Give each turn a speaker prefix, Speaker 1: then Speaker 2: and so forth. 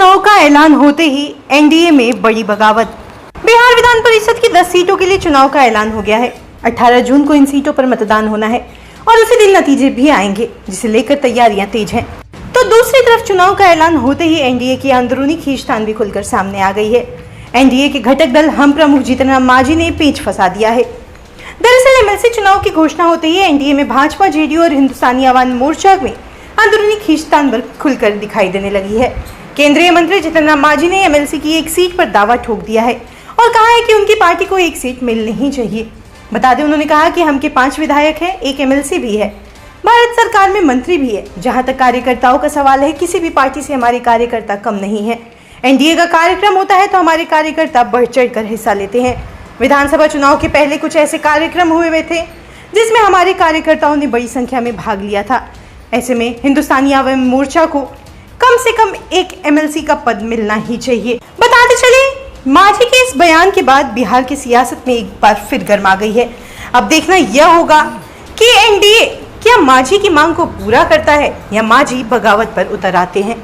Speaker 1: चुनाव का ऐलान होते ही एनडीए में बड़ी बगावत। बिहार विधान परिषद की 10 सीटों के लिए चुनाव का ऐलान हो गया है। 18 जून को इन सीटों पर मतदान होना है और उसी दिन नतीजे भी आएंगे, जिसे लेकर तैयारियां तेज हैं। तो दूसरी तरफ चुनाव का ऐलान होते ही एनडीए की अंदरूनी खींचतान भी खुलकर सामने आ गई है। एनडीए के घटक दल हम प्रमुख जीतन राम मांझी ने पेच फंसा दिया है। दरअसल एमएलसी चुनाव की घोषणा होते ही एनडीए में भाजपा, जेडीयू और हिंदुस्तानी आवाम मोर्चा में अंदरूनी खींचतान खुलकर दिखाई देने लगी है। केंद्रीय मंत्री जीतन राम मांझी ने एमएलसी की एक सीट पर दावा ठोक दिया है और कहा है कि उनकी पार्टी को एक सीट मिलनी ही चाहिए। बता दें, उन्होंने कहा कि हम के 5 विधायक हैं, एक एमएलसी भी है, भारत सरकार में मंत्री भी है। जहां तक कार्यकर्ताओं का सवाल है, किसी भी पार्टी से हमारे कार्यकर्ता कम नहीं है। एनडीए का कार्यक्रम होता है तो हमारे कार्यकर्ता बढ़ चढ़ कर हिस्सा लेते हैं। विधानसभा चुनाव के पहले कुछ ऐसे कार्यक्रम हुए थे जिसमें हमारे कार्यकर्ताओं ने बड़ी संख्या में भाग लिया था। ऐसे में हिंदुस्तानी आवाम मोर्चा को कम से कम एक एमएलसी का पद मिलना ही चाहिए। बताते चले, मांझी के इस बयान के बाद बिहार की सियासत में एक बार फिर गर्मा गई है। अब देखना यह होगा कि एनडीए क्या मांझी की मांग को पूरा करता है या मांझी बगावत पर उतर आते हैं।